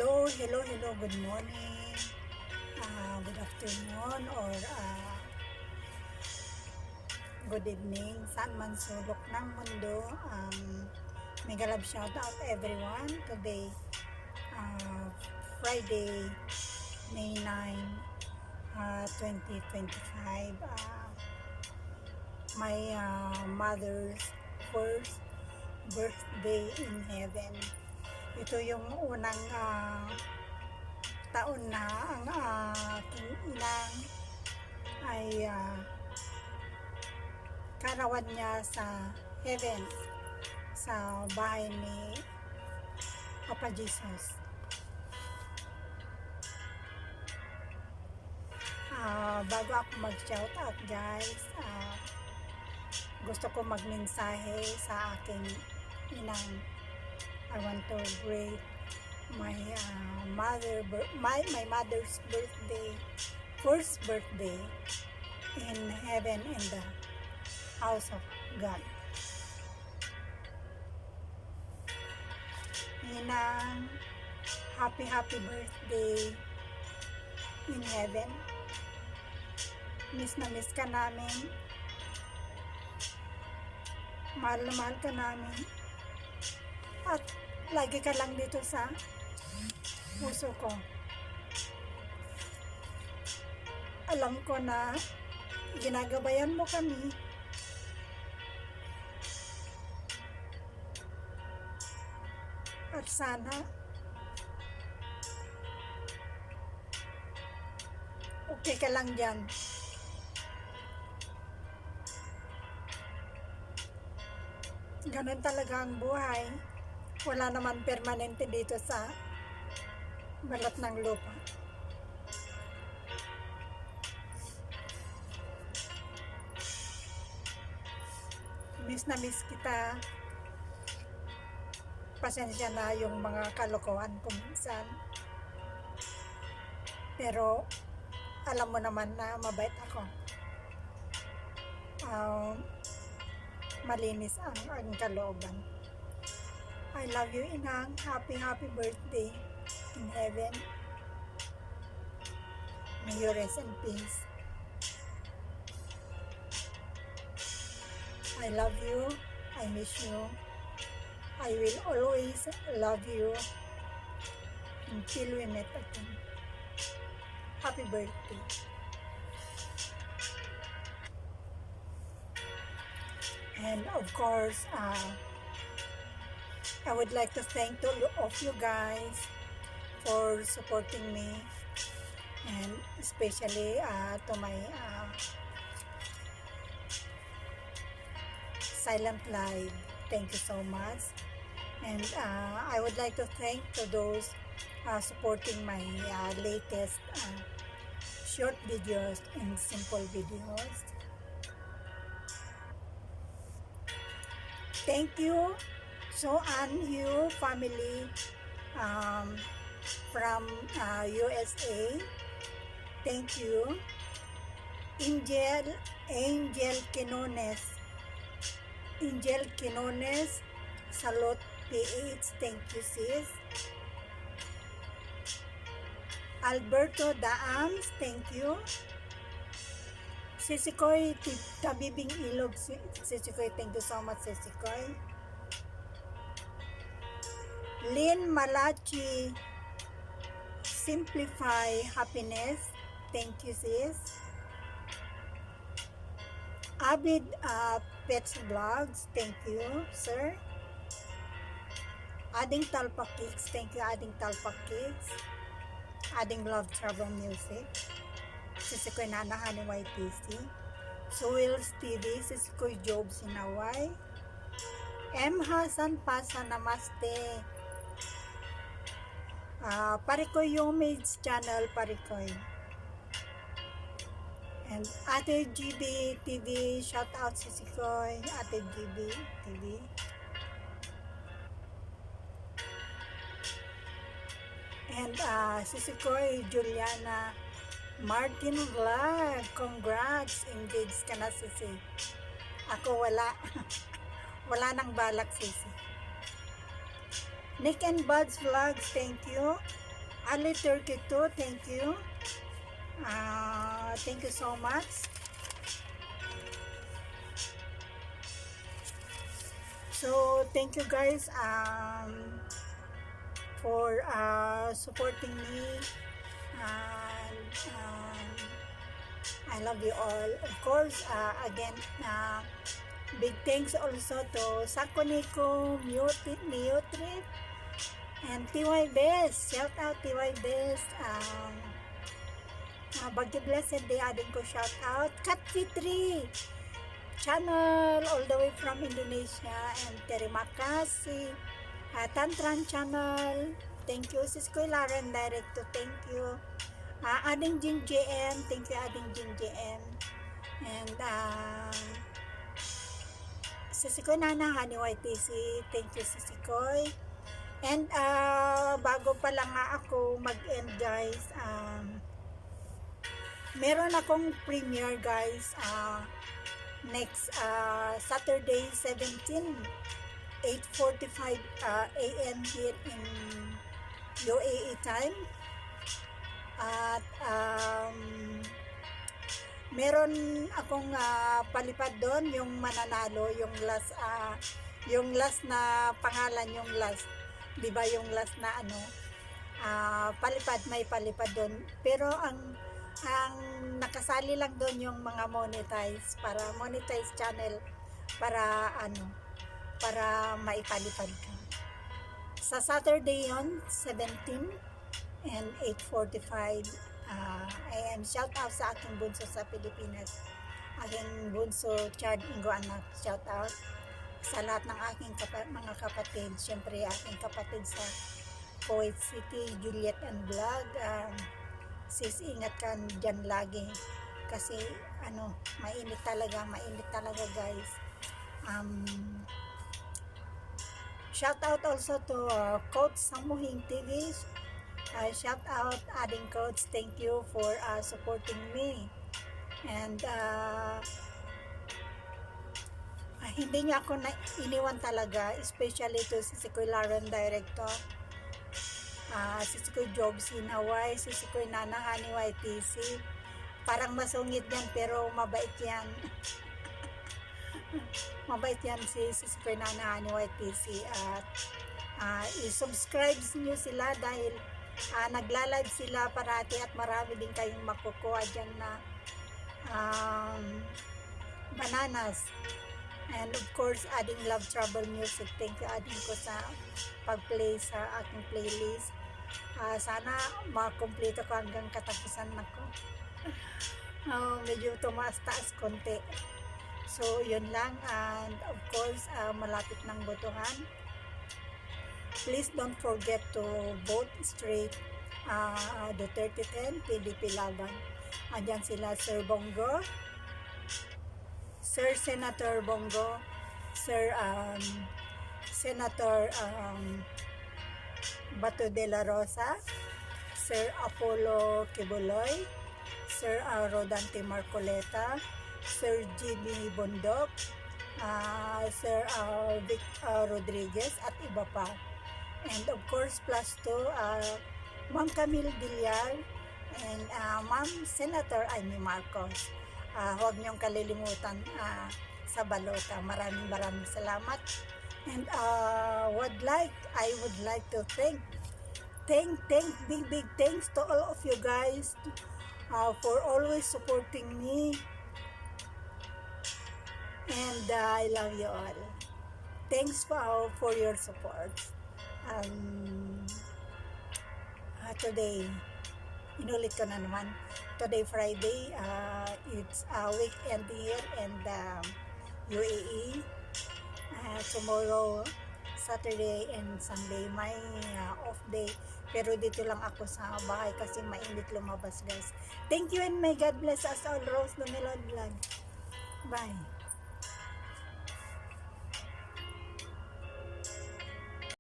Hello, good morning, good afternoon, or good evening, saan man sulok ng mundo. Mega love shout out everyone. Today, Friday, May 9, 2025. My mother's first birthday in heaven. Ito yung unang taon na ang aking inang ay karawan niya sa heaven, sa bahay ni Papa Jesus. Bago ako mag-shout out guys, gusto ko magmensahe sa aking inang. I want to greet my mother's birthday, first birthday in heaven, in the house of God. Ninang, happy birthday in heaven. Miss na miss ka namin. Mahal na mahal ka namin. At lagi ka lang dito sa puso ko. Alam ko na ginagabayan mo kami. At sana okay ka lang dyan. Ganun talaga ang buhay. Wala naman permanente dito sa balat ng lupa. Miss na miss kita. Pasensya na yung mga kalokohan ko minsan. Pero alam mo naman na mabait ako. Malinis ang kalooban. I love you, Inang. Happy birthday in heaven. May you rest in peace. I love you. I miss you. I will always love you until we meet again. Happy birthday. And of course, I would like to thank all of you guys for supporting me, and especially to my silent live. Thank you so much. And I would like to thank to those supporting my latest short videos and simple videos. Thank you. So Anhu family from USA. Thank you. Angel Quinones, Salot PH. Thank you sis. Alberto Daams, thank you. Sisikoy Tabibing Ilog, Sisikoy, thank you so much Sisikoy. Lynn Malachi, Simplify Happiness, thank you sis. Abid Pets Vlogs, thank you sir. Ading Talpa Kicks, thank you Ading Talpa Kicks. Ading Love Travel Music, Sisikoy Nanahan ni YTC. Suwils TV, Sisikoy Job Sinaway. M. Hasan Pasa, Namaste. Parikoy Yomade's channel, Parikoy. And Ate GB TV, shout out Sisikoy, Ate GB TV. And Sisikoy Juliana Martin Vlog, congrats, engaged ka na Sisi. Ako wala. Wala nang balak Sisi. Nick and Buds Vlogs, thank you. Ali Turkey too, thank you. Thank you so much. So, thank you guys for supporting me. And I love you all. Of course, again, big thanks also to Sakoniko, Newtrip, and TY Best. Shout out TY Best. Bagyo Blessed Day, adin ko shout out. Kat Fitri channel all the way from Indonesia, and terima kasih. Tantran channel, thank you. Siskoy Laren Directo, thank you. Ading Jin JM, thank you Ading Jin JM. And Sisikoy Nana Honey YTC, thank you Sisikoy. And bago pa lang nga ako mag-end guys, meron akong premiere guys, next Saturday 17, 8:45 AM here in UAE time. At meron akong palipad doon, yung mananalo, yung last na pangalan, yung last, di ba, yung last na palipad, may palipad doon. Pero ang nakasali lang doon yung mga monetize channel para para maipalipad ka. Sa Saturday yon, 17 and 8:45 AM. Shout out sa aking bunso sa Pilipinas, aking bunso Chad Ingo anak. Shout out sa lahat ng aking mga kapatid, syempre aking kapatid sa Kuwait City, Juliet and Vlog. Sis, ingat ka dyan lagi kasi mainit talaga guys. Shout out also to Coach Samuhing TV. Shout out Ading Coach, thank you for supporting me. And hindi niya ako iniwan talaga, especially to si Sikoy Laren Director, si Sikoy Jobs in Hawaii, si Sikoy Nana Honey YTC. Parang masungit yan pero mabait yan. Mabait yan si Sikoy Nana Honey YTC. At i-subscribe nyo sila dahil nagla-live sila parati at marami din kayong makukuha dyan na bananas. And of course, Ading Love Trouble Music, thank you Ading ko sa pag-play sa aking playlist. Sana makumpleto ko hanggang katapusan na ko. Medyo tumaas-taas konti. So yun lang, and of course malapit ng botohan. Please don't forget to vote straight Duterte 10, PDP Laban. Andyan sila Sir Bongo, Sir Senator Bongo, Sir Senator Bato de la Rosa, Sir Apollo Kibuloy, Sir Rodante Marcoleta, Sir Jimmy Bondok, Sir Vic Rodriguez at iba pa. And of course plus to Ma'am Camille Villar and Ma'am Senator Amy Marcos. Huwag niyong kalilimutan sa balota. Maraming salamat. And I would like to thank big thanks to all of you guys for always supporting me. And I love you all. Thanks for your support. Today, inulit ko na naman. Today Friday, it's a weekend here in the UAE. Tomorrow Saturday and Sunday may off day, pero dito lang ako sa bahay kasi mainit lumabas guys. Thank you and may God bless us all. Rose Lumelon Vlog. Bye.